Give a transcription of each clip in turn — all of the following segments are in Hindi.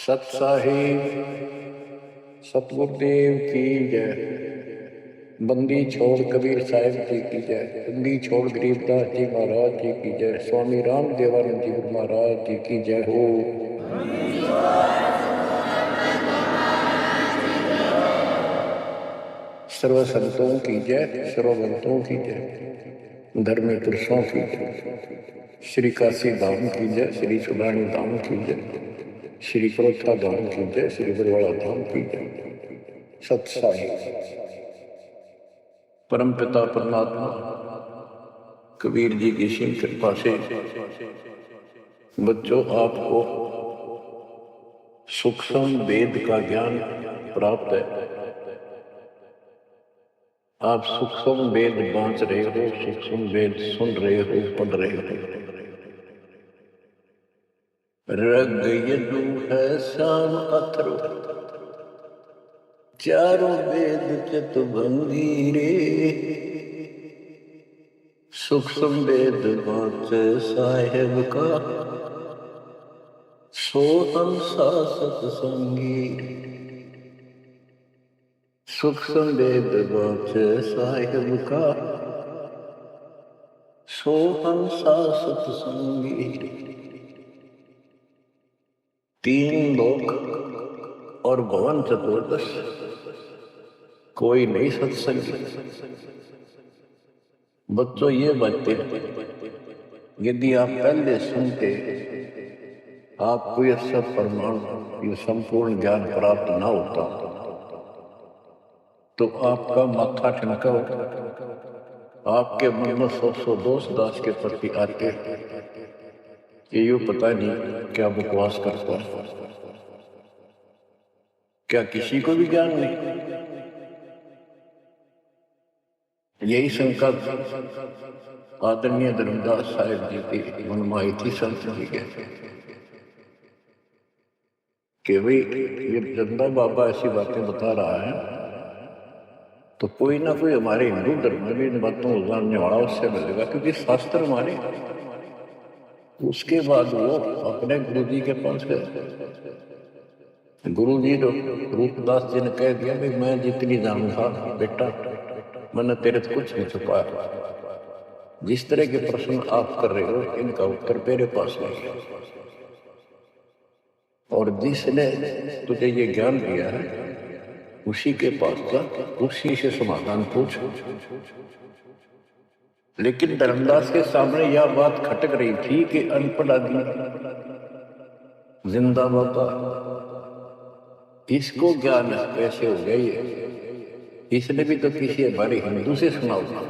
सत साहिब सतगुरुदेव की जय। बंदी छोड़ कबीर साहिब जी की जय। बंदी छोड़ गरीबदास जी महाराज जी की जय। स्वामी राम देवानंद जी महाराज जी की जय हो। सर्व संतों की जय, सर्व भक्तों की जय, धर्म पुरुषों की जय। श्री काशी धाम की जय, श्री सुलानी धाम की जय, श्री क्रोथा धाम की जय, श्री बरवाड़ा धाम की जय। सत साहिब परम पिता परमात्मा कबीर जी की सीम कृपा से बच्चों आपको सूक्ष्म वेद का ज्ञान प्राप्त है। आप सूक्ष्म वेद बांच रहे हो, सूक्ष्म वेद सुन रहे हो, पढ़ रहे हो। रग यदु है श्याम अथर्व चारों वेद चतुर्भंगी रे। सूक्ष्म वेद बांच साहेब का सोहन सासत संगी। सूक्ष्म वेद बांच साहिब का सोहन सासत संगी। तीन लोक और भवन चतुर्दश कोई नहीं सत्संगी। बच्चों ये बातें यदि आप पहले सुनते आपको यह सब प्रमाण, ये संपूर्ण ज्ञान प्राप्त न होता तो आपका माथा ठनका होता, आपके मन में सौ दोष दास के प्रति आते कि यो पता नहीं क्या बकवास करता है, क्या किसी को भी ज्ञान नहीं। यही शंका आदरणीय धर्मदास साहिब जी की मन में आई थी संत जी के कि भाई ये जंदा बाबा ऐसी बातें बता रहा है तो कोई ना कोई हमारे हिंदू धर्म में भी इन बातों को जानने वाला उससे मिलेगा, क्योंकि शास्त्र हमारे। उसके बाद वो अपने गुरु जी के पास गए। गुरु जी तो रूपदास जी ने कह दिया भाई मैं जितनी जानूंगा बेटा मैंने तेरे से कुछ नहीं छुपाया। जिस तरह के प्रश्न आप कर रहे हो इनका उत्तर मेरे पास नहीं है, और जिसने तुझे ये ज्ञान दिया है उसी के पास जा, उसी से समाधान पूछ। लेकिन धर्मदास के सामने यह बात खटक रही थी कि अनपढ़ आदमी जिंदा बाबा इसको ज्ञान कैसे हो गई। इसने भी तो किसी हमारे हिंदू से सुना होगा,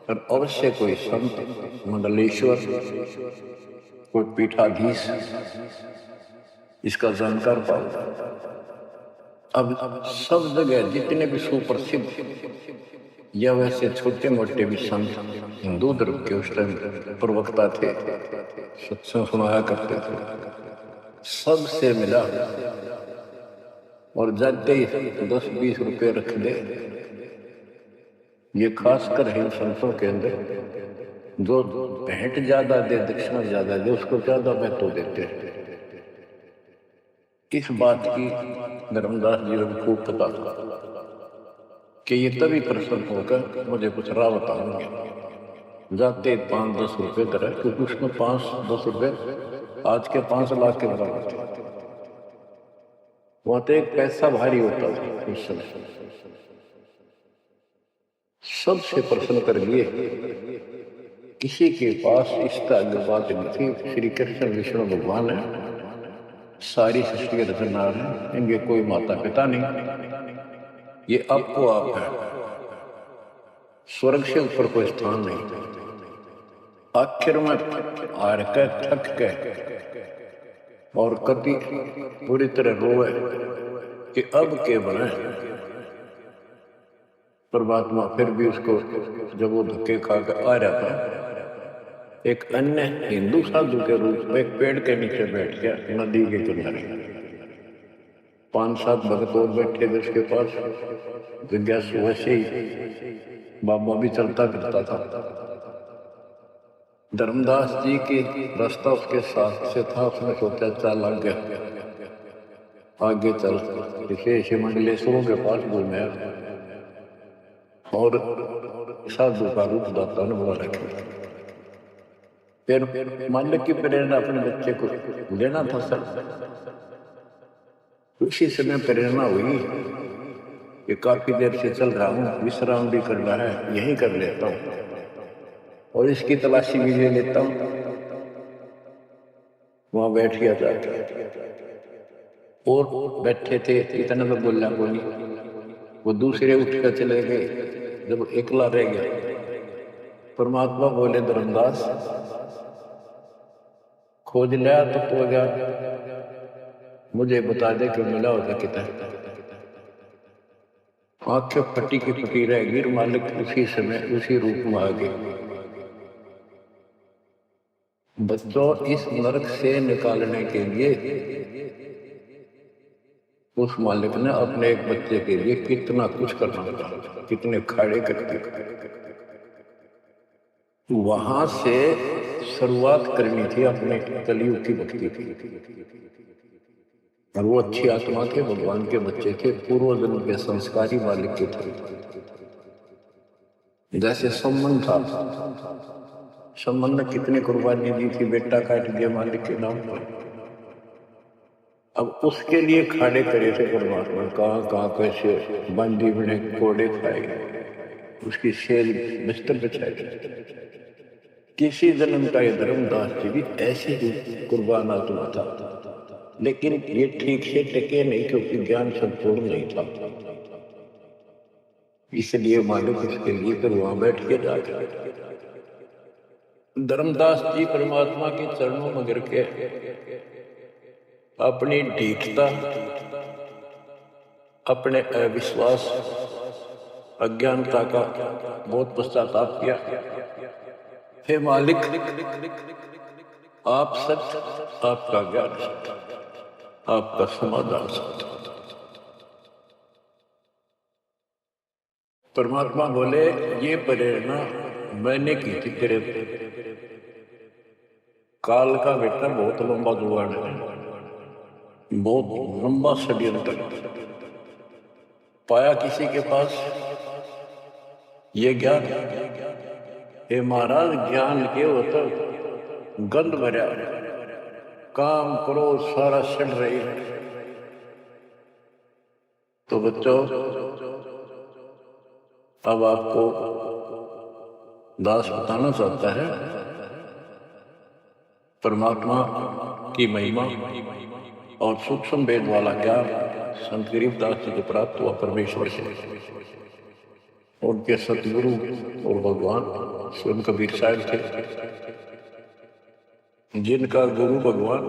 और अवश्य कोई संत मंडलेश्वर, कोई पीठाधीश इसका जानकार पाओ। अब सब जगह जितने भी सुप्रसिद्ध या वैसे छोटे मोटे भी संत हिंदू धर्म के उस टाइम प्रवक्ता थे, सत्संग सुनाया करते थे, सबसे मिला और जाते ही 10-20 रुपए रख दे। ये खासकर हिंदू संतों के अंदर जो भेंट ज्यादा दे, दक्षिणा ज्यादा दे, उसको ज्यादा महत्व देते हैं। इस बात की धर्मदास जी को खूब पता था कि ये तभी प्रसन्न होकर मुझे कुछ राह बताएंगे। जाते 5-10 रुपए करे, क्योंकि उसमें 5-10 रुपए आज के 5 लाख के बराबर थे। वहां तो एक पैसा भारी होता था उस समय। सबसे प्रश्न कर लिए, किसी के पास इसका बात नहीं थी। श्री कृष्ण विष्णु भगवान है, सारी सृष्टि रचना है, इनके कोई माता पिता नहीं, ये आपको आप है, स्वर्ग से ऊपर कोई स्थान नहीं। आखिर में हार के थक के और कति पूरी तरह रोए कि अब के बने। परमात्मा फिर भी उसको जब वो धक्के खा के आ रहा था, एक अन्य हिंदू साधु के रूप में एक पेड़ के नीचे बैठ गया नदी के किनारे। 5-7 भगत और बैठे थे उसके पास। जिज्ञासु वैसे ही बाबा भी चलता फिरता था। धर्मदास जी की रास्ता उसके साथ से था, उसने सोचा चल लग गया। आगे चल विशेष मंडलेश्वरों के पास घूमे और साधु का रूप दाता ने बुला रखे। फिर मालिक की प्रेरणा अपने बच्चे को लेना था सर। उसी समय प्रेरणा हुई कि काफी देर से चल रहा हूँ, विश्राम भी करना है, यही कर लेता हूँ और इसकी तलाशी भी ले लेता हूँ। वहां बैठ गया जाके और बैठे थे, इतना तो बोलना बोली। वो दूसरे उठकर चले गए, जब एकला रह गया परमात्मा बोले धर्मदास खोज लिया तो गया, मुझे बता दे कि मिला होता कितना। आंखें फटी की फटी रह गई, मालिक उसी समय उसी रूप में आ गए। बच्चों इस नरक से निकालने के लिए उस मालिक ने अपने एक बच्चे के लिए कितना कुछ करना था, कितने खड़े करते। वहां से शुरुआत करनी थी अपने कलयुग की भक्ति की। और वो अच्छी आत्मा थे, भगवान के बच्चे थे, पूर्व जन्म के संस्कारी मालिक के थे। जैसे संबंध था, संबंध ने कितनी कुर्बानी दी थी, बेटा काट दिया मालिक के नाम पर। अब उसके लिए खाड़े करे थे परमात्मा, कहाँ कहाँ कैसे बंदी बने कोड़े खाए, उसकी शेर बिस्तर बिछाए। किसी जन्म का ये धर्मदास जी भी ऐसे ही कुर्बान आत्मा था, लेकिन ये ठीक से टिके नहीं क्योंकि ज्ञान संपूर्ण नहीं था। इसलिए मालिक उसके लिए फिर वहां बैठ के जाके धर्मदास जी परमात्मा के चरणों में गिर के अपनी ढीठता, अपने अविश्वास, अज्ञानता का बहुत पश्चाताप किया। हे मालिक, आप सत्य, आपका ज्ञान सत्य, आपका समाधान सत्य। परमात्मा बोले ये प्रेरणा मैंने की थी तेरे। काल का बेटा बहुत लंबा जुगाड़ है, बहुत लंबा षड्यंत्र पाया किसी के पास ये ज्ञान। हे महाराज, ज्ञान के होता गंध भरा, काम करो सारा सड़ रही है। तो बच्चों अब आपको दास बताना चाहता है परमात्मा की महिमा और सूक्ष्म वेद वाला ज्ञान संत गरीबदास जी को प्राप्त हुआ परमेश्वर से। उनके सतगुरु और भगवान स्वयं कबीर साहब थे, जिनका गुरु भगवान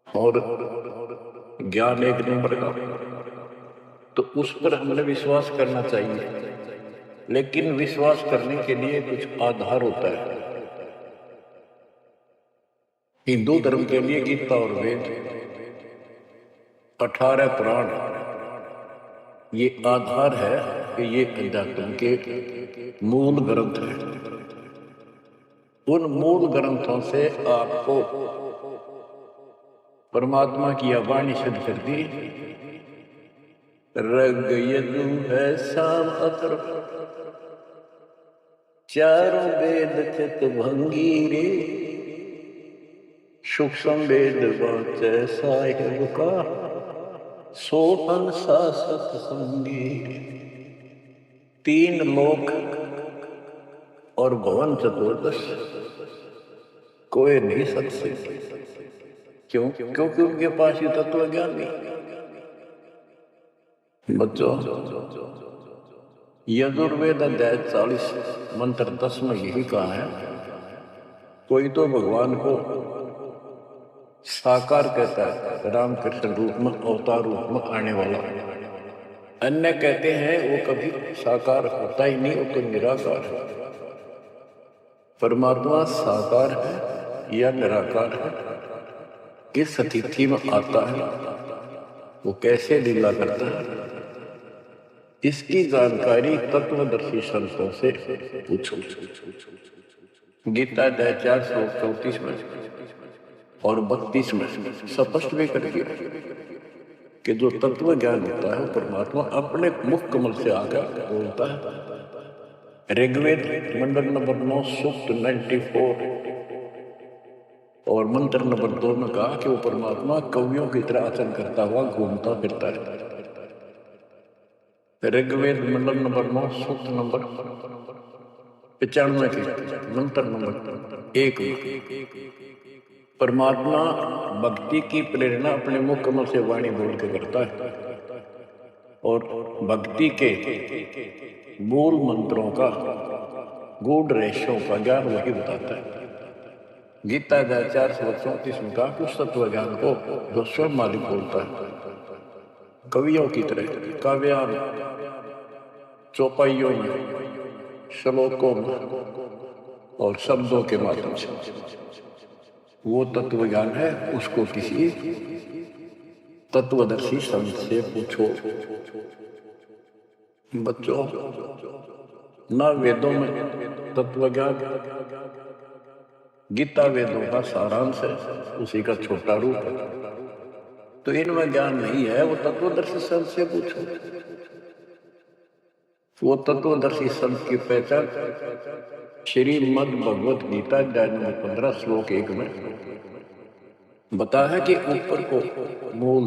और ज्ञान एक नंबर का, तो उस पर हमें विश्वास करना चाहिए। लेकिन विश्वास करने के लिए कुछ आधार होता है। हिंदू धर्म के लिए गीता और वेद, 18 पुराण ये आधार है कि ये अध्यात्म के मूल ग्रंथ हैं। उन मूल ग्रंथों से आपको परमात्मा की वाणी सिद्ध कर दी। रग यदु है शाम अतर, चारों वेद चित भंगी रे, सूक्ष्म वेद वाचे साहिब का, सोहन सा सत्संगी। 3 लोक और भवन चतुर्दश कोई नहीं सत्संगी। क्यों? क्योंकि उनके पास ये तत्व ज्ञान नहीं। बच्चों, यजुर्वेद अध्याय 40 मंत्र 10 में यही कहा है, कोई तो भगवान को साकार कहता है, रामकृष्ण रूप में, अवतार रूप में आने वाला। अन्य कहते हैं वो कभी साकार होता ही नहीं, वो तो निराकार है। परमात्मा साकार है या निराकार है, किस स्थिति में आता है, वो कैसे लीला करता है, इसकी जानकारी तत्वदर्शी संतों से पूछो। गीता अध्याय 4 श्लोक 34 में और 32 में स्पष्ट भी कर दिया कि जो तत्व ज्ञान होता है परमात्मा अपने मुख कमल से आकर बोलता है। ऋग्वेद मंडल नंबर 9 सूक्त 94 और मंत्र नंबर 2 में कहा कि वो परमात्मा कवियों की तरह आचरण करता हुआ घूमता फिरता है। ऋग्वेद मंडल नंबर 9 सूक्त नंबर 95 के मंत्र नंबर 1 परमात्मा भक्ति की प्रेरणा अपने मुख कमल से वाणी बोल के करता है और भक्ति के मूल मंत्रों का गूढ़ रहस्यों का ज्ञान वही बताता है। गीता अध्याय 4:34 में कहा कि उस तत्व ज्ञान को जो स्वयं मालिक बोलता है कवियों की तरह काव्यान चौपाइयों में श्लोकों में और शब्दों के माध्यम से वो तत्व ज्ञान है, उसको किसी तत्वदर्शी संत से पूछो। बच्चों, ना वेदों में तत्व ज्ञान, गीता वेदों का सारांश है, उसी का छोटा रूप है, तो इनमें ज्ञान नहीं है, वो तत्वदर्शी संत से पूछो। वो तत्वदर्शी संत की पहचान श्रीमद् भगवत गीता अध्याय नंबर 15 श्लोक 1 में बता है कि ऊपर को मूल,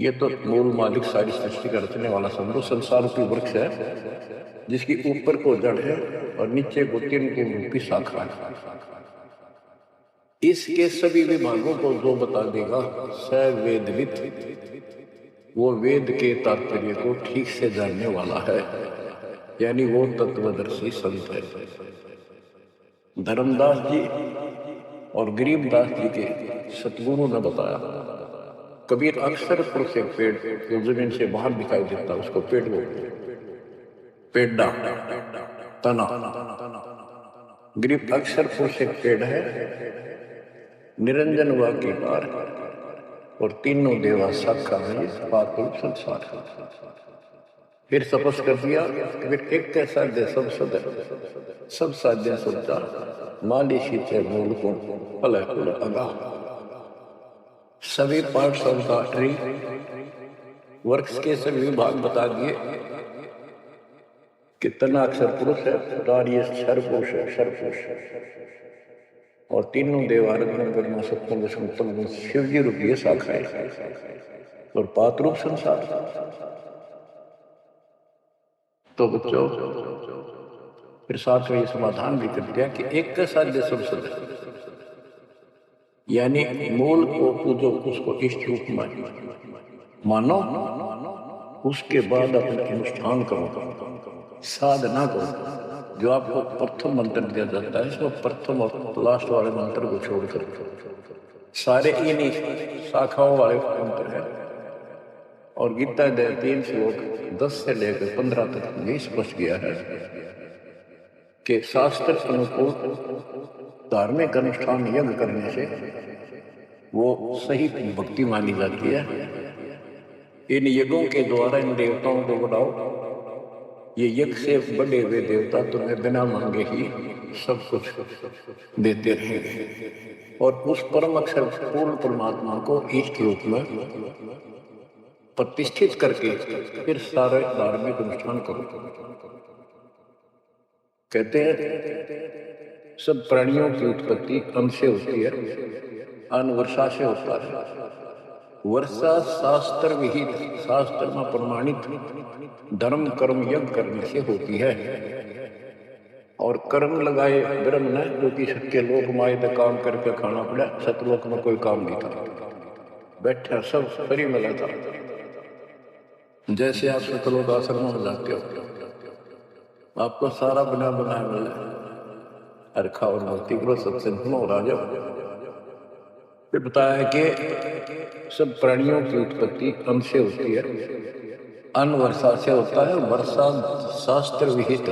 ये तो मूल मालिक सारी सृष्टि का रचने वाला समझो संसार रूपी वृक्ष है, जिसकी ऊपर को जड़ है और नीचे को 3 गुण रूपी शाखा है। इसके सभी विभागों को जो बता देगा स वेदविद, वो वेद के तात्पर्य को ठीक से जानने वाला है, यानी वो तत्वदर्शी संत है। धर्मदास जी और गरीबदास जी के सतगुरु ने बताया, कबीर अक्सर पुरुष एक पेड़ जो जमीन से बाहर दिखाई देता उसको पेड़ बोलते, पेड़ा तना। गरीब अक्सर पुरुष एक पेड़ है, निरंजन व की पार और तीनों देवा शाखा में पातुल संसार। फिर तपस कर दिया, फिर एक कैसा दे सब सद सब साध्य सबदा माली शीचे मूल को फल फूल अगा। सभी पार्ट्स ऑफ द ट्री, वृक्ष के सभी भाग बता दिए कि तना अक्षर पुरुष है, ये सर्वपुरुष है, सर्वपुरुष और तीनों देवारत्न सत्पुरुष शिव जी रूपी शाखा है और पातरूप संसार। तो बच्चों, फिर साथ में ये समाधान भी कर दिया कि एक का साध्य सब सद, यानी मूल को पूजो, उसको इष्ट रूप में मानो, उसके बाद अपना अनुष्ठान करो, साधना करो। जो आपको प्रथम मंत्र दिया जाता है, इसमें प्रथम और लास्ट वाले मंत्र को छोड़कर सारे इन्हीं शाखाओं वाले मंत्र हैं। और गीता अध्याय 3 श्लोक 10 से लेकर 15 तक ये स्पष्ट किया है कि शास्त्र अनुकूल धार्मिक अनुष्ठान यज्ञ करने से वो सही भक्ति मानी जाती है। इन यज्ञों के द्वारा इन देवताओं को बुलाओ, ये यज्ञ से बड़े हुए देवता तुम्हें बिना मांगे ही सब कुछ देते रहेंगे और उस परम अक्षर पूर्ण परमात्मा को इष्ट रूप में प्रतिष्ठित करके फिर सारे धार्मिक अनुष्ठान करो। कहते हैं सब प्राणियों की उत्पत्ति अन्न से होती है, अन्न वर्षा से होता है। वर्षा शास्त्र विहित, शास्त्र में प्रमाणित धर्म कर्म यज्ञ करने से होती है और कर्म लगाए ब्रह्म ने, क्योंकि सबके लोक माए में काम करके खाना पड़ा, सतलोक में कोई काम नहीं था, बैठा सब फ्री मिला था। जैसे आप सतलोक आश्रम में जाते हो, आपको सारा बना बनाया मिला, अर्खा और भक्ति करो, सत्संग सुनो और आ जाओ। फिर बताया कि सब प्राणियों की उत्पत्ति अन्न से होती है, अन्न वर्षा से होता है, वर्षा शास्त्र विहित,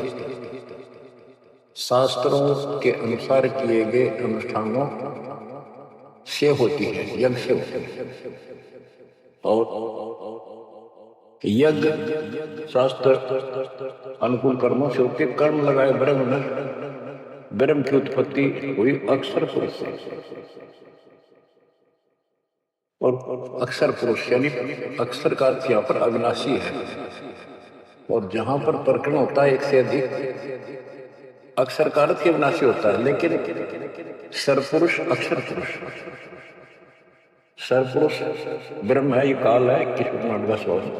शास्त्रों के अनुसार किए गए अनुष्ठानों से होती है, यज्ञ से होती है। और यज्ञ शास्त्र अनुकूल कर्मों से होते, कर्म लगाए ब्रह्म ने, ब्रह्म की उत्पत्ति हुई अक्षर पुरुष से। और अक्षर पुरुष यानी अक्षर का अर्थ यहाँ पर अविनाशी है। और जहां पर प्रकरण होता है एक से अधिक, अक्षर का अर्थ ही अविनाशी होता है, लेकिन सरपुरुष अक्षर पुरुष, सरपुरुष ब्रह्म है, ये काल है 21 ब्रह्मांड का स्वामी,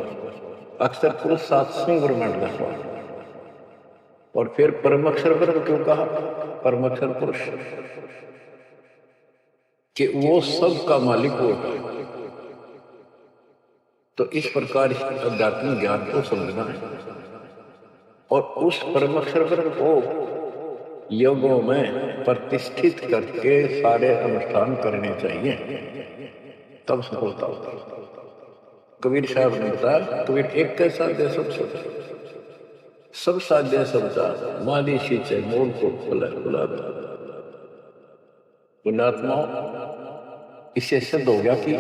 अक्षर पुरुष 7वें ब्रह्मांड का स्वामी। और फिर परम अक्षर ब्रह्म क्यों कहा? परम अक्षर पुरुष कि वो सब का मालिक होता है। तो इस प्रकार अध्यात्मिक ज्ञान को समझना है और उस परम अक्षर ब्रह्म को योगों में प्रतिष्ठित करके सारे अनुष्ठान करने चाहिए, तब सफलता होती। कबीर साहब ने बताया, कबीर एक कैसा दे सब साध्य सबका माली शीचे मोड़ को खुला पुण्यात्मा। इससे सिद्ध हो गया कि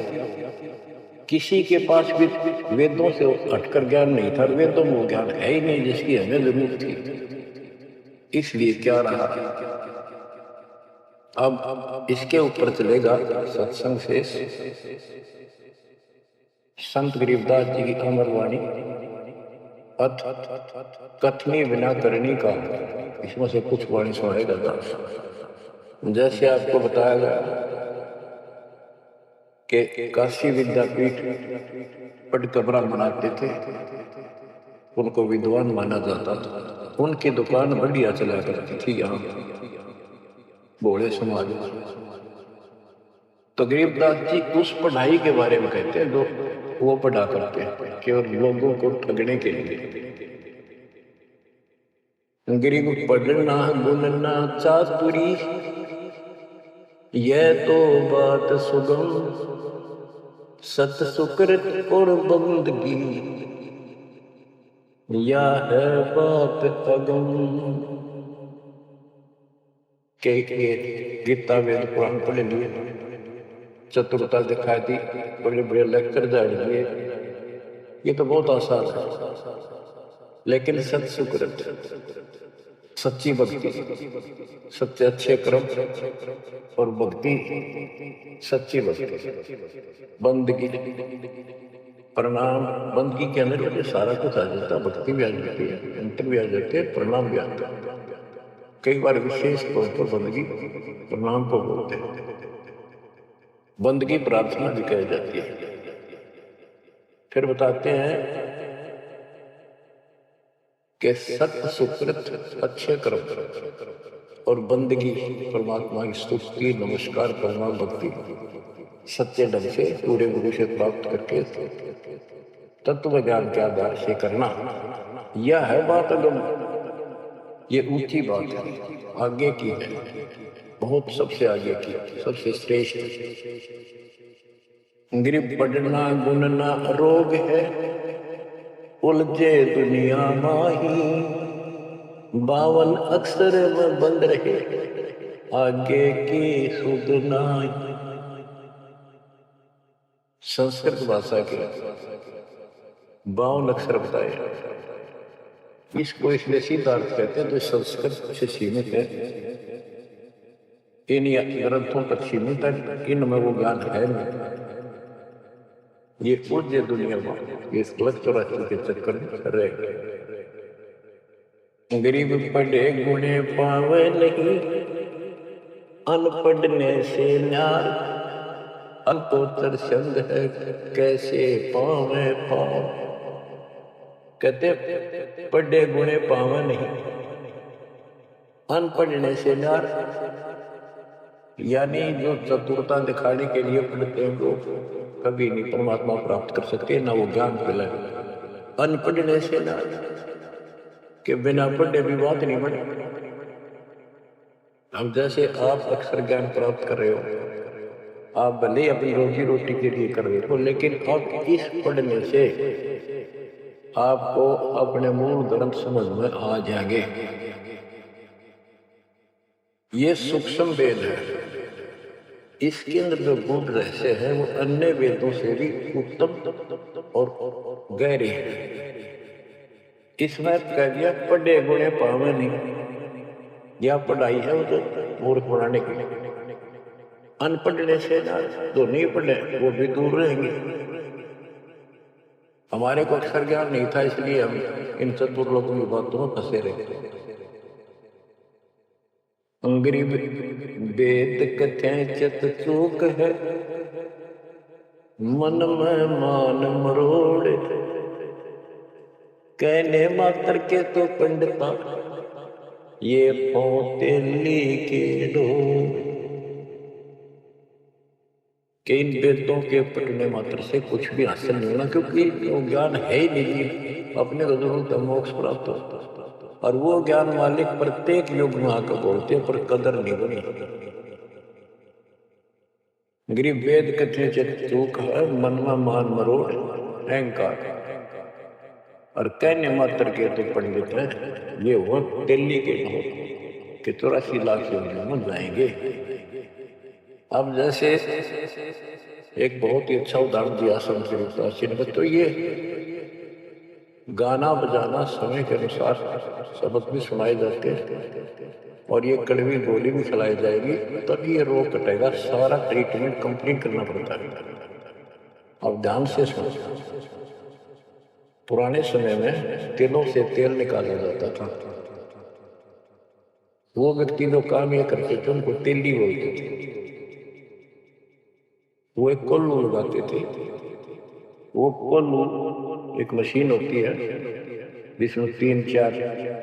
किसी के पास भी वेदों से हटकर ज्ञान नहीं था, वेदों में वो ज्ञान है ही नहीं जिसकी हमें जरूरत थी। इसलिए क्या रहा, अब इसके ऊपर चलेगा सत्संग से संत गरीबदास जी की अमरवाणी, अथ कथनी बिना करनी का। इसमें से कुछ वाणी सुनाएगा दास। जैसे आपको बताया गया कि काशी विद्यापीठ पढ़कर ब्राह्मण आते थे, उनको विद्वान माना जाता था, उनकी दुकान बढ़िया चला करती थी यहाँ भोले समाज में। तो गरीबदास जी उस पढ़ाई के बारे में कहते हैं जो वो पढ़ा करते हैं केवल लोगों को ठगने के लिए। गरीब पढ़ना गुनना चातुरी, यह तो बात सुगम, सत सुकृत और बंदगी, या है बात अगम। के गीता वेद पुराण पढ़ लिए, चतुरता दिखा दी, बड़े बड़े लेक्चर झाड़ दिए, ये तो बहुत आसान है। लेकिन सत सुकृत, सच्ची भक्ति, सच्चे अच्छे कर्म और भक्ति, सच्ची भक्ति, बंदगी, प्रणाम। बंदगी के अंदर मुझे सारा कुछ आ जाता, भक्ति भी आ जाती है, अंतर भी आ जाते हैं, प्रणाम भी आता है। कई बार विशेष तौर पर बंदगी प्रणाम को बोलते हैं, बंदगी प्रार्थना भी कही जाती है। फिर बताते हैं कि सत्य सुकृत अच्छे कर्म और बंदगी, परमात्मा की स्तुति नमस्कार करना, भक्ति सच्चे ढंग से पूरे गुरु से प्राप्त करके तत्व ज्ञान के आधार से करना, यह है बात अगम। ये ऊंची बात है, आगे की है, बहुत सबसे आगे की, सबसे श्रेष्ठ। गरीब पढ़ना गुनना रोग है, उलझे दुनिया माही, 52 अक्षर में बंद रहे, आगे की सुध नाई। संस्कृत भाषा के 52 अक्षर बताए। इसको इसलिए सीधा अर्थ कहते हैं, तो संस्कृत से सीमित है, इन ग्रंथों तक सीमित है, इनमें वो ज्ञान है नहीं। ये पूज्य दुनिया में ये गलत चौरासी के चक्कर में रह गए। गरीब पढ़े गुणे पावे नहीं, अनपढ़ने से न्यार, अल्पोत्तर शब्द है कैसे पावे पाव। कहते पढ़े गुणे पावे नहीं, अनपढ़ने से न्यार, यानी जो चतुरता दिखाने के लिए पढ़ते हैं लोग कभी नहीं परमात्मा प्राप्त कर सकते, ना वो ज्ञान मिले। अनपढ़ने से ना कि बिना पढ़े भी बात नहीं बने। अब जैसे आप अक्षर ज्ञान प्राप्त कर रहे हो, आप भले अपनी रोजी रोटी के लिए कर रहे हो, लेकिन अब इस पढ़ने से आपको अपने मूल ग्रंथ समझ में आ जाएंगे। ये सूक्ष्म वेद है, इसके अंदर जो गूढ़ रहस्य है वो अन्य वेदों से भी उत्तम और गहरे है। इसमें कह दिया पढ़े गुणे पावे नहीं, यह पढ़ाई है वो तो मूर्ख बनाने के लिए। अनपढ़ने से ना, जो नहीं पढ़े वो भी दूर रहेंगे। हमारे को अक्षर ज्ञान नहीं था, इसलिए हम इन चतुर लोगों की बातों में फंसे रहे। गरीब वेद कथें चित चूक है, मन में मान मरोड़े, कहने मात्र के तो पंडिता, ये पोतेली के डोर। कि इन वेदों के पढ़ने मात्र से कुछ भी हासिल नहीं होना, क्योंकि वो ज्ञान है ही नहीं। अपने को जरूरत है मोक्ष प्राप्त हो, और वो ज्ञान मालिक प्रत्येक युग में आकर बोलते हैं, पर कदर नहीं बनी। गरीब वेद कथे चित चूक है, मन में मान मरोड़ अहंकार, और कहने मात्र के तो पंडित है, ये वो दिल्ली के हो कि 84 लाख योनियों में जाएंगे। अब जैसे एक बहुत ही अच्छा उदाहरण दिया संत रविदास ने, तो ये गाना बजाना समय के अनुसार शब्द भी सुनाए जाते हैं, और ये कड़वी गोली भी खिलाई जाएगी, तब ये रोग कटेगा। सारा ट्रीटमेंट कंप्लीट करना पड़ता है। अब ध्यान से सुनो, पुराने समय में तिलों से तेल निकाला जाता था। वो व्यक्ति जो काम ये करते थे उनको तेली बोलते थे। वो एक कोल्लू लगाते थे। वो कोल्लू एक मशीन होती है जिसमें 3-4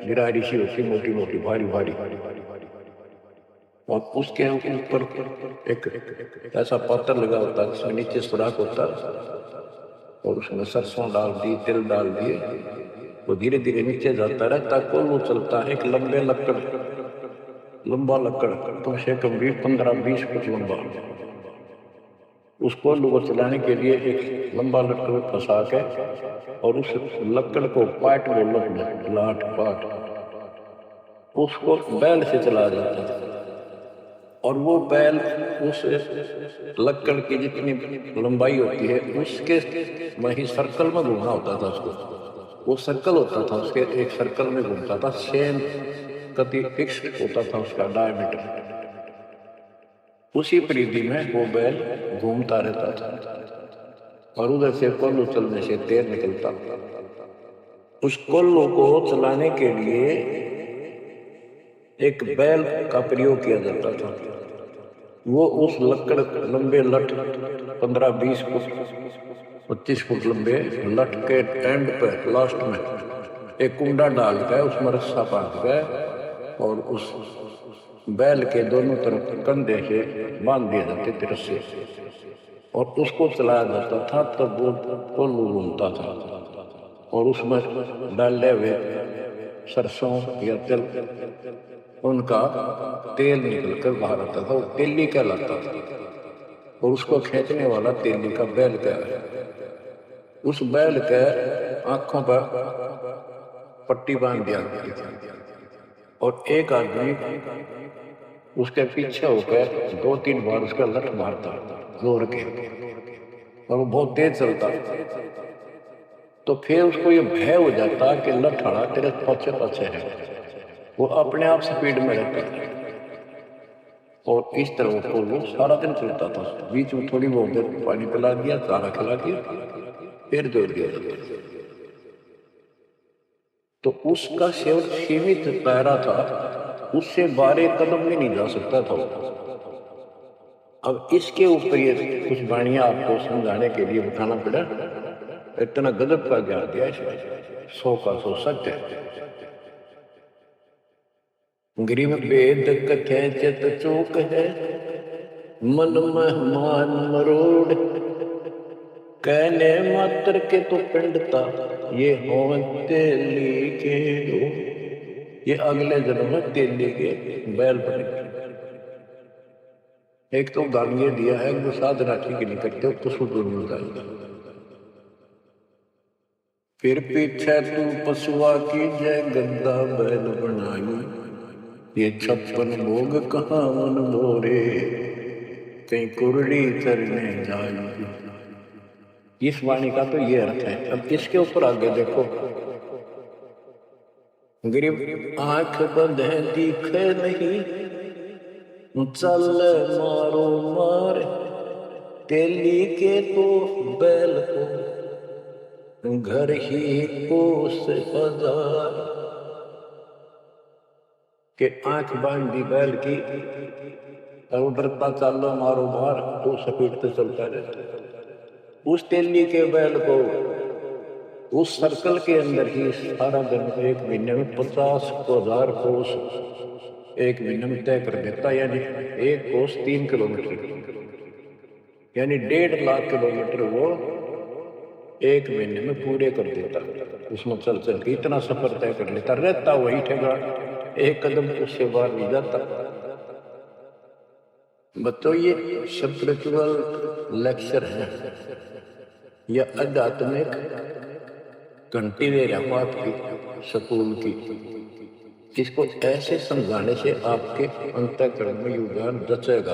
गिरारी सी होती, मोटी मोटी भारी भारी, और उसके ऊपर एक ऐसा पात्र लगा होता है जिसमें नीचे सुराख होता है, और उसमें सरसों डाल दी, तिल डाल दिए, वो धीरे धीरे नीचे जाता रहता। कोल्लू चलता है, एक लंबा लकड़ कम से कम भी 15-20 फुट लंबा। उसको लोगों चलाने के लिए एक लंबा लकड़ फंसा के, और उस लकड़ को पाट बोलो, लाट पाट, उसको बैल से चला जाता था। और वो बैल उस लकड़ की जितनी लंबाई होती है उसके वही सर्कल में घूमना होता था उसको। वो सर्कल होता था, उसके एक सर्कल में घूमता था, सेम कति फिक्स्ड होता था उसका डायमीटर। उसी परिधि में वो बैल घूमता रहता था, और उधर से कोल्लू चलने से तेल निकलता। उस कोल्लू को चलाने के लिए एक बैल का प्रयोग किया जाता था। वो उस लकड़ लंबे लठ 15-20 फुट 25 फुट लंबे लठ के एंड पर लास्ट में एक कुंडा डाल कर उसमें रस्सा बांध कर, और उस बैल के दोनों तरफ कंधे से बांध दिए जाते थे रस्से, और उसको चलाया जाता था। तब वो कोल्लू घूमता था, और उसमें डाले हुए सरसों या तिल, उनका तेल निकलकर बाहर आता था। वो तेली कहलाता था, और उसको खींचने वाला तेली का बैल कहलाता। उस बैल के आंखों पर पट्टी बांध दिया गई थी, और एक आदमी उसके पीछे होकर 2-3 बार उसका लठ मारता जोर के, और वो बहुत तेज चलता। तो फिर उसको ये भय हो जाता कि लठाड़ा तेरे पीछे पीछे है, वो अपने आप स्पीड में रहता। और इस तरह वो सारा दिन चलता था। बीच में थोड़ी बहुत देर पानी पिला दिया, चारा खिला दिया, फिर जोड़ दिया जाता। तो उसका सेवन सीमित दायरा था, उससे 12 कदम भी नहीं जा सकता था। अब इसके ऊपर ये कुछ वाणियां आपको समझाने के लिए बताना पड़ा। इतना गजब का ज्ञान दिया इसमें, 100 का 100 सत्य है। गरीब वेद कथे चित चूक है, मन मेहमान मरोड़, कहने मात्र के तो पिंडता, ये हो तेली के दो। ये अगले जन्म में तेली के बैल बने। एक तो गान ये दिया है कि साधना ठीक नहीं करते तो सुधर मिल जाएगा। फिर पीछे तू पशुआ की जय गद्दा बैल बनाई, ये 56 भोग कहाँ मन मोरे, कहीं कुरड़ी चरने जाई। इस वाणी का तो ये अर्थ है। अब इसके ऊपर आगे देखो, गरीब आंख बंद है दिखे नहीं, चल मारो मार तेली के तो बैल को घर ही कोस हजार के आंख बांध दी बैल की और डरता चलो मारो मार तो स्पीड से चलता रहता। उस तेली के बैल को उस सर्कल के अंदर ही सारा दिन एक महीने में 50,000 कोस एक महीने में तय कर देता, यानी एक कोस 3 किलोमीटर, यानी 1.5 लाख किलोमीटर वो एक महीने में पूरे कर देता। उसमें चल चल के इतना सफर तय कर लेता, रहता वही ठेगा, एक कदम उससे बाहर नहीं जाता। बच्चों ये स्पिरिचुअल लेक्चर है या आध्यात्मिक घंटी दे रहा हूं आपकी स्कूल की। इसको ऐसे समझाने से आपके अंतःकरण में योगदान रचेगा।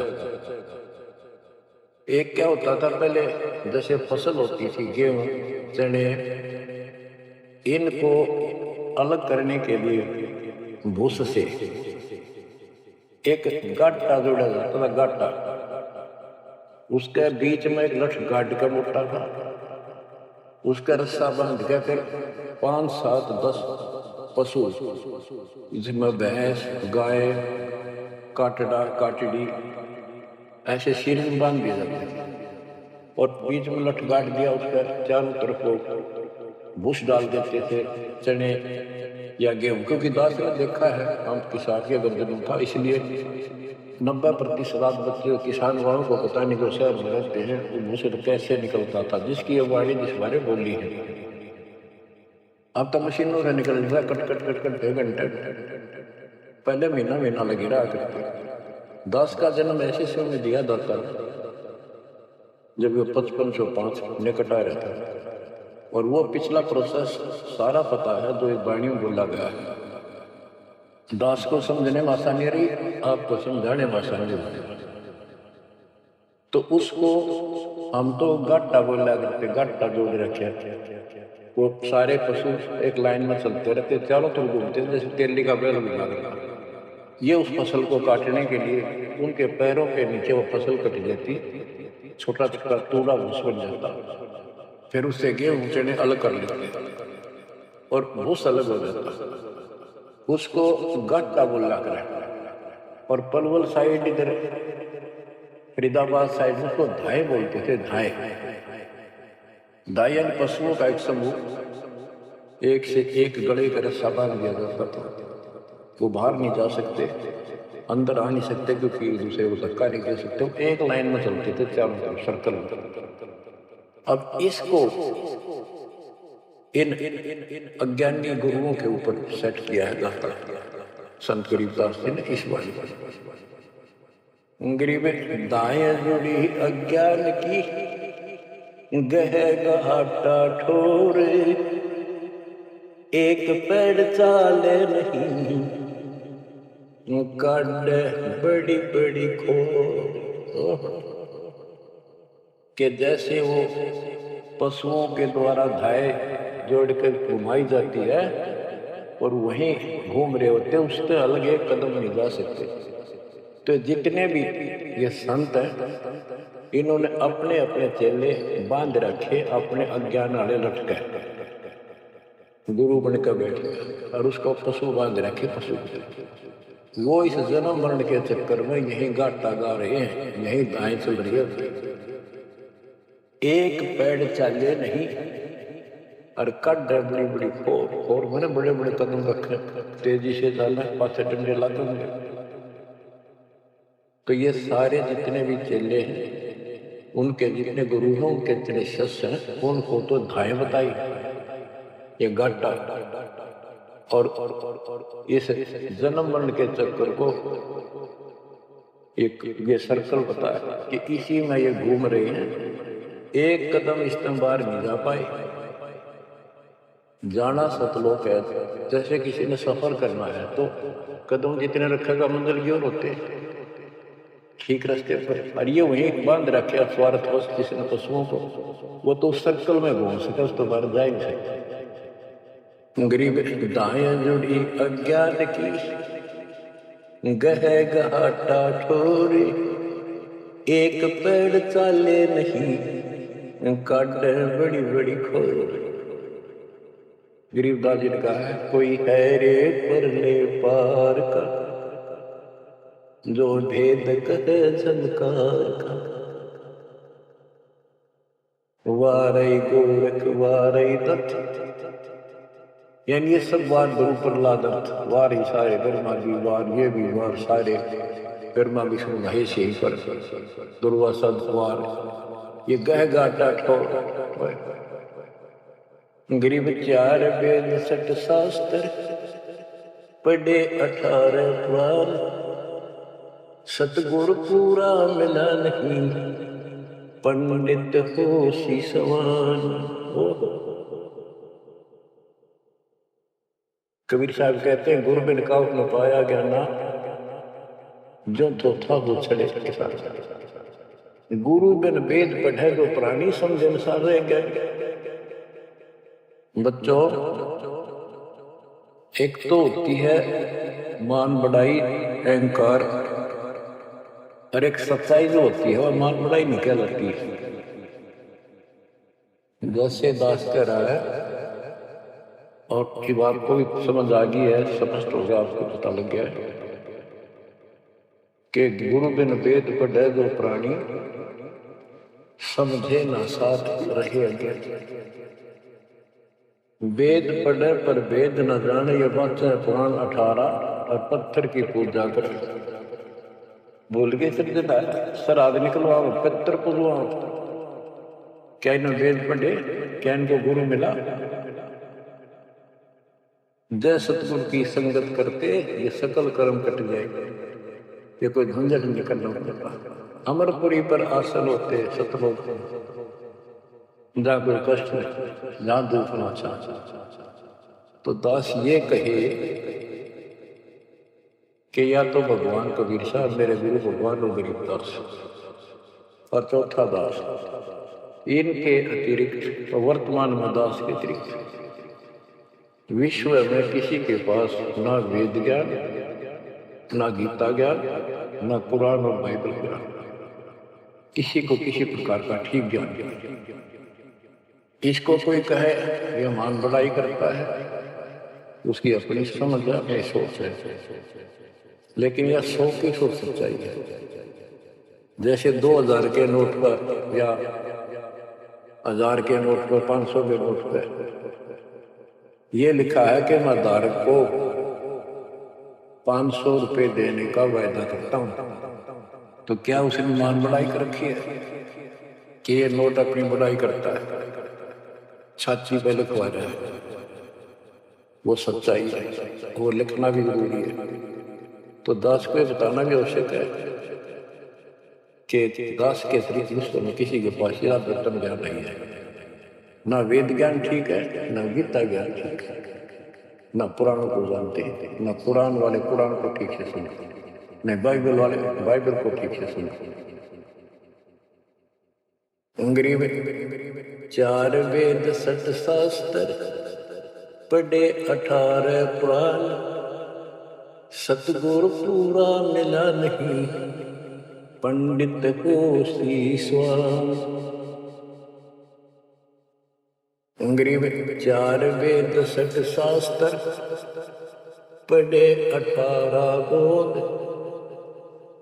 एक क्या होता था पहले, जैसे फसल होती थी गेहूं चने, इनको अलग करने के लिए भूस से एक गाटा जोड़ा जाता था, गाटा, उसके बीच में एक लठ गाड़ का मोटा था, उसका रस्सा बांध के फिर 5, 7, 10 पशु, जिसमें भैंस, गाय, काटड़ा, काटड़ी, ऐसे सिर में बांध दिया जाता था और बीच में लठ गाड़ दिया, उसका चारों तरफ को भूस डाल देते थे, चने या गेहूं, क्योंकि दास ने देखा है हम किसान के गर्दन था, इसलिए 90% बच्चे किसान वालों को पता नहीं, जो शहर में रहते हैं वो मुंह से कैसे निकलता था, जिसकी ये वाणी जिस बारे बोली है। अब तो मशीनों से निकल रहा, कट कट कट कट 2 घंटे, पहले महीना महीना लगे रहा करते। दास का जन्म ऐसे समय दिया जाता जब वो 5505 निकट आ रहता है, और वो पिछला प्रोसेस सारा पता है जो इस वाणी में बोला गया है। दास को समझने में आसानी रही, आपको समझाने में आसानी रही। तो उसको हम तो गाटा बोला करते, गाटा जोड़ रखे, वो सारे पशु एक लाइन में चलते रहते, चारों तरफ घूमते, जैसे तेली का बैल घुमा करता। ये उस फसल को काटने के लिए उनके पैरों के नीचे वो फसल कट जाती, छोटा छोटा टुकड़ा भूस बन जाता, फिर उससे गेहूं चने अलग कर लेते और भूस अलग हो जाता, उसको गाटा बोला कर। और पलवल साइड इधर फरीदाबाद साइड में उसको धाए बोलते थे, धाए। धाए यानी पशुओं का एक समूह, एक से एक गले का रस्सा बांध दिया जाता था, वो बाहर नहीं जा सकते, अंदर आ नहीं सकते, क्योंकि एक दूसरे को धक्का नहीं दे सकते, एक लाइन में चलते थे चारों तरफ सर्कल में। अब इसको इन अज्ञानी गुरुओं के ऊपर सेट किया है गाता संत गरीबदास जी ने इस बारे में। गरीब दाएं जुड़ी अज्ञान की गह घाटा ठोर, एक पेड़ चाले नहीं काट बड़ी बड़ी खो, के जैसे वो पशुओं के द्वारा धाए जोड़कर घुमाई जाती है और वहीं घूम रहे होते, उससे अलग एक कदम नहीं जा सकते। तो जितने भी ये संत हैं, इन्होंने अपने अपने चेले बांध रखे, अपने अज्ञान वाले लटके, गुरु बनकर बैठे और उसको पशु बांध रखे, पशु। वो इस जन्म मरण के चक्कर में यही गाटा गा रहे हैं, यही दाएं चल रही है, एक पेड़ चाले नहीं और कट बड़ी बड़ी खोर मैंने बड़े बड़े कदम रखे, तेजी से चलना, पासे डंडे लाते होंगे। तो ये सारे जितने भी चेले हैं, उनके जितने गुरु हैं, उनके जितने शिष्य हैं, उनको तो धाए बताई ये गाटा, और इस जन्म मरण के चक्कर को एक ये सर्कल बताया कि इसी में ये घूम रहे हैं, एक कदम इस बाहर नहीं जा पाए। जाना सतलोक है, जैसे किसी ने सफर करना है तो कदम जितने रखेगा मंजिल की ओर होते ठीक रास्ते पर, और ये वहीं बांध रखे स्वार्थवश जिसने पशुओं को, वो तो उस सर्कल में घूम सके, उस तो बाहर जा ही नहीं सकते। गरीब दाएं जुड़ी अज्ञान की गह घाटा ठोरे एक पेड़ चाले नहीं काट बड़ी बड़ी खोर। गरीबदास जी ने कहा है कोई है रे परले पार का जो भेद कहे झलकार का। वारई गोरख वारई दत्त, यानी ये सब वार गुरु प्रहलाद अर्थ वार ही सारे ब्रह्मा जी वार ये भी वार सारे ब्रह्मा विष्णु महेश यही पर दुर्वासा वार ये गह गाटा ठोर। गरीब चार वेद सठ शास्त्र पढ़े 18 पुराण सतगुरु पूरा मिला नहीं पंडित हो सी सवान। कबीर साहब कहते हैं गुरु बिन काउट न पाया गया ना जो तो था वो छड़े के साथ। गुरु बिन वेद पढ़े जो प्राणी समझे अनुसार रह गए। बच्चों एक तो होती है मान बढ़ाई अहंकार और एक सच्चाई जो होती है वह मान बढ़ाई नहीं कहलाती। जैसे दास कह रहा है और की बात को भी समझ आ गई है, स्पष्ट हो गया, आपको पता लग गया है कि गुरु बिन वेद पढ़े जो प्राणी समझे ना साथ रहे अगे। वेद पढ़े पर वेद न जाने ये बच्चे पुराण 18 और पत्थर की पूजा कर बोल गए श्राद्ध निकलवाओ पत्थर पूजवाओ। क्या इन्हें वेद पढ़े, क्या इनको गुरु मिला? जय सतगुरु की संगत करते ये सकल कर्म कट जाएगा, ये कोई झंझट नहीं करना पड़ता। अमरपुरी पर आसन होते सतलोक जहाँ कोई कष्ट नहीं, जहाँ दुख ना चाह। तो दास ये कहे कि या तो भगवान कबीर साहब मेरे गुरु भगवान और गरीबदास, और चौथा दास, इनके अतिरिक्त वर्तमान में दास के अतिरिक्त विश्व में किसी के पास ना वेद ज्ञान, ना गीता ज्ञान, ना कुरान और बाइबल ज्ञान, किसी को किसी प्रकार का ठीक ज्ञान। इसको कोई कहे ये मान बढ़ाई करता है, उसकी अपनी समझ है, अपनी सोच है, लेकिन यह 100% सच्चाई है। जैसे 2000 के नोट पर या 1000 के नोट पर 500 के नोट पर ये लिखा है कि मैं धारक को 500 रुपए देने का वायदा करता हूं, तो क्या उसने मान बढ़ाई कर रखी है कि ये नोट अपनी बढ़ाई करता है? छाती पे लिखवा रहा है, वो सच्चाई है, वो लिखना भी जरूरी है। तो दास को बताना भी आवश्यक है कि दास के अतिरिक्त विश्व में किसी के पास यह ब्रह्म ज्ञान नहीं है। ना वेद ज्ञान ठीक है, ना गीता ज्ञान ठीक है, ना पुराणों को जानते हैं, ना पुराण वाले पुराण को ठीक से सुनते, न बाइबल वाले बाइबल को ठीक से सुनते। अंग्रेजी 4 वेद 60 शास्त्र पढ़े 18 पुराण सतगुरु पूरा मिला नहीं पंडित को सी स्वान। अंग्रेजी 4 वेद 60 शास्त्र पढ़े 18 बोध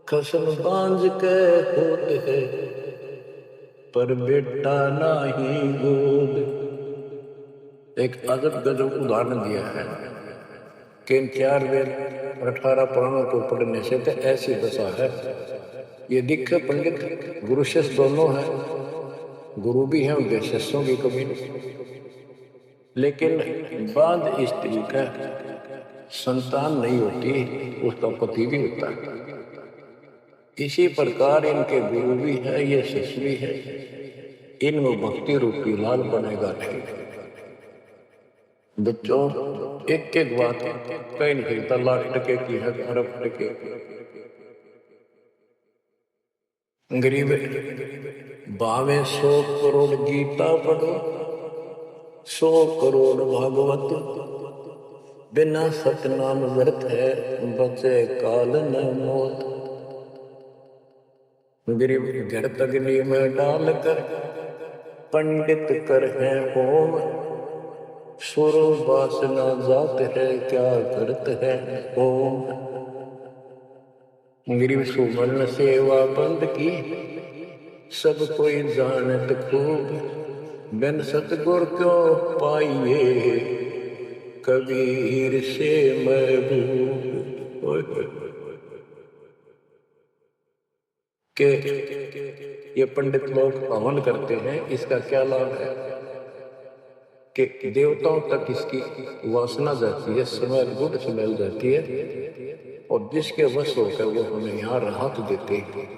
खसम बांझ के होते है पर बेटा नहीं गोद। एक अजब गजब उदाहरण दिया है कि इन 4 वेद 18 पुराणों को पढ़ने से तो ऐसी दशा है। ये दिखे पंडित गुरु शिष्य दोनों हैं, गुरु भी हैं, उनके शिष्यों की कमी नहीं, लेकिन बाद स्त्री का संतान नहीं होती, उसका पति भी होता है। इसी प्रकार इनके गुरु भी है, ये शिष्य भी है, इनमें भक्ति रूपी लाल बनेगा नहीं। बच्चों एक एक बात कहीं नहीं सकता, लाख टके की है, अरब टके गरीब बावे 100 करोड़ गीता पढ़ो 100 करोड़ भागवत बिना सतनाम व्यर्थ है, बचे काल न मोत। गिरिव घृत अग्नि में डालकर पंडित कर है होम, सुर वासना जात है क्या करत है ओम। गिरिव सुमन सेवा बंद की, सब कोई जानत खूब, बिन सतगुर क्यों पाइए, कबीर से महबूब। के ये पंडित लोग हवन करते हैं, इसका क्या लाभ है कि देवताओं तक इसकी वासना जाती है, स्मेल गुड स्मेल जाती है, और जिसके वश होकर वो हमें यहाँ राहत देते हैं।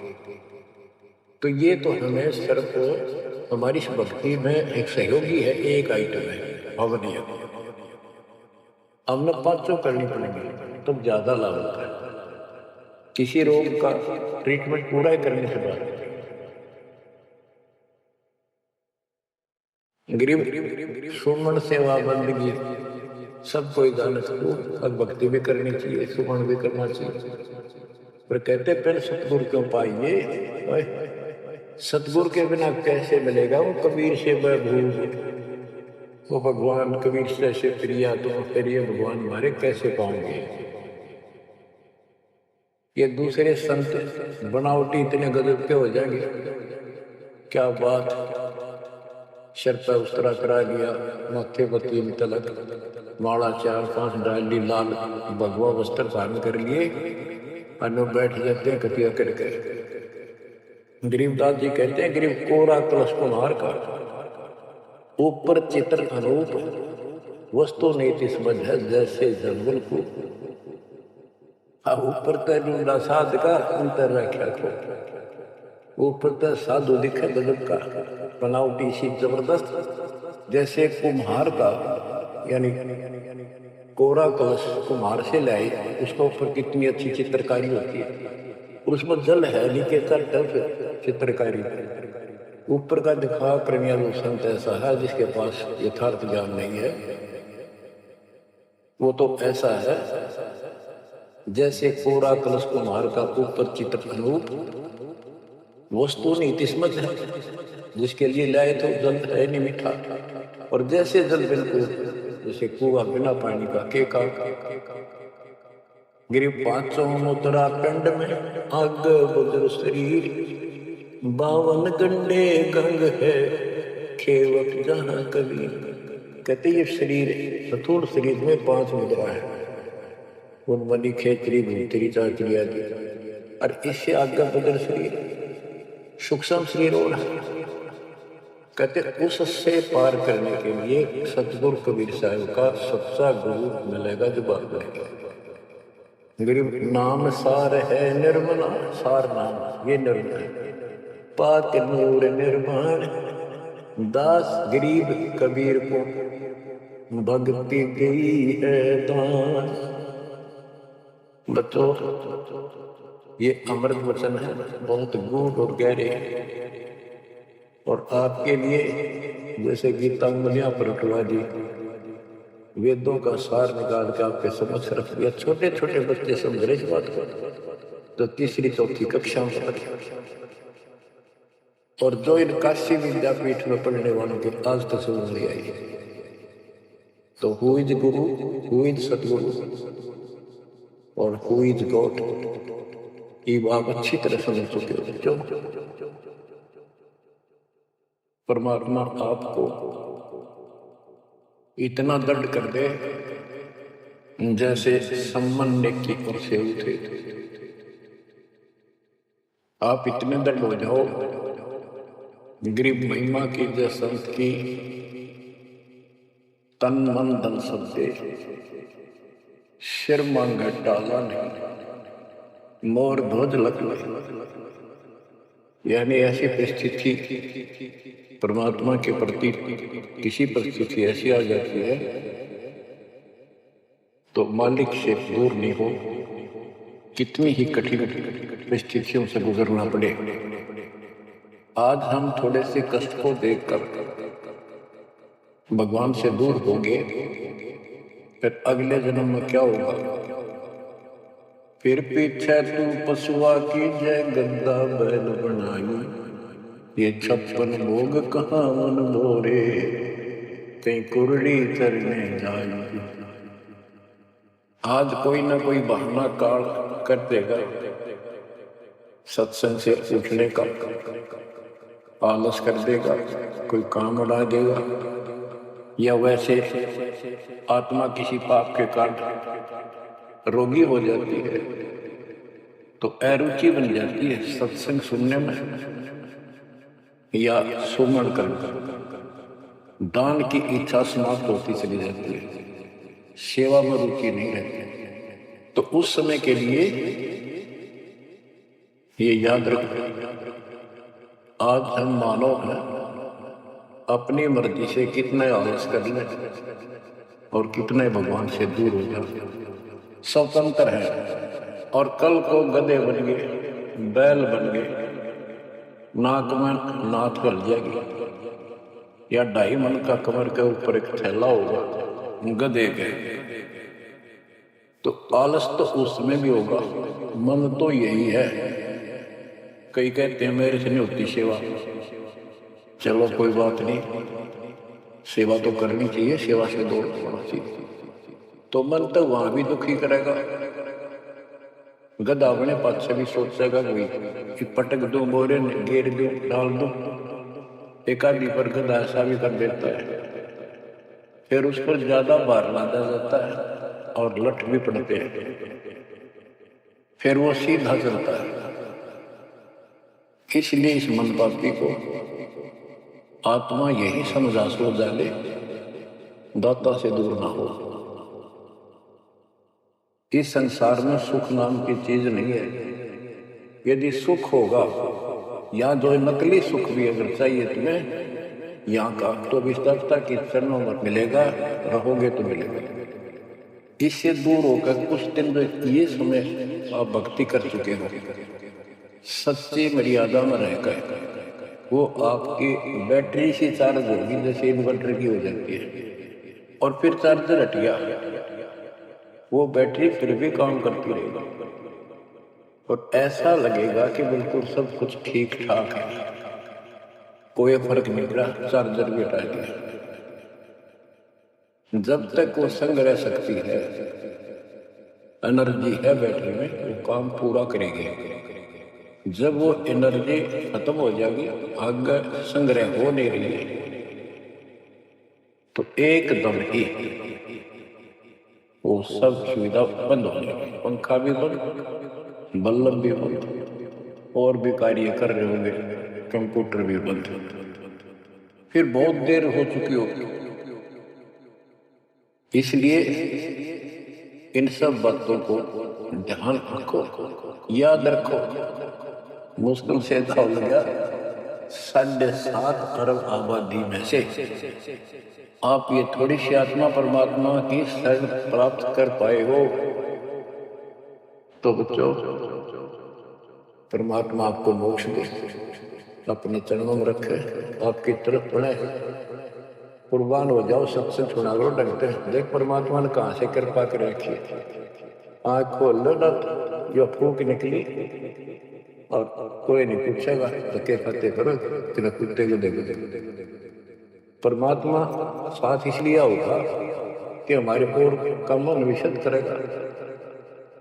तो ये तो हमें सिर्फ हमारी भक्ति में एक सहयोगी है, एक आइटम है हवन यज्ञ। हमने पांचों करनी पड़ेंगी तब ज्यादा लाभ होता है। किसी रोग का ट्रीटमेंट पूरा ही करने से बाद गरीब सुमन सेवा बंदगी सब कोई जानत को भक्ति भी करनी चाहिए, सुमन भी करना चाहिए। पर कहते फिर सतगुरु क्यों पाइए, सतगुरु के बिना कैसे मिलेगा वो कबीर से महबूब। वो भगवान कबीर से प्रिया, तो फिर ये भगवान हमारे कैसे पाओगे। ये दूसरे संत बनावटी इतने गजब के हो जाएंगे, क्या बात, सर पर उस्तरा करा लिया, माथे पर 3 तलक, माला 4-5 डाली, लाल भगवा वस्त्र धारण कर लिए, अनु बैठ जाते हैं कतिया करके। गरीबदास जी कहते हैं, गरीब कोरा कलश कुम्हार का, ऊपर चित्र अनूप, वस्तु नीति समझ है जैसे जंगल को। ऊपर तूंडा साध का, अंतर रखा को, ऊपर तो साधु दिखे गजब का, बनावटी सी जबरदस्त, जैसे कुम्हार का, यानी कोरा कलश कुम्हार से लाए, उसके ऊपर कितनी अच्छी चित्रकारी होती है, उसमें जल है नीचे तरफ चित्रकारी, ऊपर का दिखा करनिया जो संत ऐसा है जिसके पास यथार्थ ज्ञान नहीं है, वो तो ऐसा है जैसे कोरा कलश कुम्हार का, ऊपर चित्र अनूप, वस्तु नीति समझ है, जिसके लिए लाए तो जल है नहीं मीठा, और जैसे जल बिल्कुल जैसे कुआ बिना पानी का केका। गिरिव पांचों मुद्रा पिंड में आग बुजर शरीर, 52 गंडे गंग है खेवक जहां कबीर। कहते ये शरीर स्थूल शरीर में 5 मुद्रा है, उनमनी खेचरी भूतरी चाचरी आदि, और इससे आगे बदल शरीर सूक्ष्म शरीर और कहते उससे पार करने के लिए सतगुरु कबीर साहब का सच्चा गुरु मिलेगा जो बात करेगा। गरीब नाम सार है निर्मला, सार नाम ये निर्मल है, पाक नूर निर्माण, दास गरीब कबीर को भक्ति गई है दान। बच्चों ये अमृत वचन है, बहुत गूढ़ और गहरे, और आपके लिए जैसे गीता मुनिया परटवा जी वेदों का सार निकाल के आपके समझ रख दिया। छोटे छोटे बच्चे समझ रहे इस बात को, तो 3री-4थी कक्षा में पढ़े, और जो इन काशी विद्यापीठ में पढ़ने वालों के आज तक समझ नहीं आई। तो who is Guru, who is सतगुरु और हु इज गॉड, ये आप अच्छी तरह समझ चुके हो। क्यों? परमात्मा आपको इतना दंड कर दे जैसे सम्मन्य की ओर से उठे, आप इतने दंड हो जाओ, गरीब महिमा की जय संत की, तन मन धन सब दे, सिर मांग डाला नहीं, मोर ध्वज लग ले। यानी ऐसी परिस्थिति परमात्मा के प्रति किसी परिस्थिति ऐसी आ जाती है तो मालिक से दूर नहीं हो, कितनी ही कठिन परिस्थितियों से गुजरना पड़े। आज हम थोड़े से कष्ट को देखकर भगवान से दूर होंगे, फिर अगले जन्म में क्या होगा? फिर पीछे तू पशुआ की जय गद्दा बैल बनाई, ये 56 भोग कहाँ मन भोरे, कहीं कुरड़ी चरने जाई। आज कोई ना कोई बहाना काल कर देगा सत्संग से उठने का, आलस कर देगा, कोई काम उड़ा देगा, या वैसे आत्मा किसी पाप के कारण रोगी हो जाती है तो अरुचि बन जाती है सत्संग सुनने में, या सुमन करना, दान की इच्छा समाप्त होती चली जाती है, सेवा में रुचि नहीं रहती। तो उस समय के लिए ये याद रखो, आज हम मानव हैं, अपनी मर्जी से कितने आलस कर ले और कितने भगवान से दूर हो जाए, स्वतंत्र है। और कल को गधे बन गए, बैल बन गए, नाक में नाथ गल जाएगी, या 2.5 मन का कमर के ऊपर एक थैला होगा, गधे गए, तो आलस तो उसमें भी होगा। मन तो यही है। कई कहते हैं मेरे से नहीं होती सेवा, चलो कोई बात नहीं, सेवा तो करनी चाहिए, सेवा से दूर होना चाहिए। तो मन तो वहां भी दुखी करेगा, गधा अपने पास से भी सोचेगा कि पटक दो, बोरे घेर दो, डाल दो। एक आदमी पर गधा ऐसा भी कर देता है, फिर उस पर ज्यादा भार लादा जाता है और लठ भी पड़ते हैं, फिर वो सीधा चलता है। इसलिए इस मन पापी को आत्मा यही समझा सो डाले, दाता से दूर ना हो। इस संसार में सुख नाम की चीज नहीं है। यदि सुख होगा, या जो नकली सुख भी अगर चाहिए तुम्हें यहाँ का, तो विस्तरता की चरणों में मिलेगा, रहोगे तो मिलेगा। इससे दूर होकर कुछ दिन ये समय आप भक्ति कर चुके हो, सच्ची मर्यादा में रहकर वो आपकी बैटरी से चार्ज होगी, जैसे इन्वर्टर की हो जाती है, और फिर चार्जर हट गया, वो बैटरी फिर भी काम करती रहेगी और ऐसा लगेगा कि बिल्कुल सब कुछ ठीक ठाक है, कोई फर्क नहीं पड़ा, चार्जर भी हटा दिया। जब तक वो संग रह सकती है, एनर्जी है बैटरी में, वो काम पूरा करेगी। जब वो एनर्जी खत्म हो जाएगी, आगे संग्रह हो नहीं रही है, तो एकदम ही वो सब सुविधा बंद हो जाएगी। पंखा भी बंद, बल्ब भी बंद, और भी कार्य कर रहे होंगे, कंप्यूटर भी बंद, फिर बहुत देर हो चुकी होगी। इसलिए इन सब बातों को ध्यान रखो, याद रखो। मुश्किल से था हो गया 7.5 अरब आबादी में से आप ये थोड़ी सी आत्मा परमात्मा की शरण प्राप्त कर पाए हो, तो बच्चों परमात्मा आपको मोक्ष दे, अपने चरणों में रखे, आपकी तरफ बढ़े, कुर्बान हो जाओ, सत्संग सुना करो ढंग से। देख परमात्मा ने कहाँ से कृपा कर रखी है। आँख खोल लो ना, जो फूक निकली और कोई नहीं पूछेगा, धक्के खाते करो, तेरा कुत्ते को देखो। परमात्मा साथ इसलिए होगा कि हमारे और का मन विशद करेगा।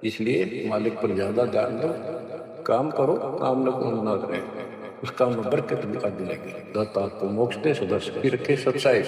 इसलिए मालिक पर ज्यादा ध्यान दो, काम करो, काम न करें, उस काम में बरकत भी कर मिलेगी। दाता आपको मोक्ष दे, सदा सुखी रखे, सच्चाई।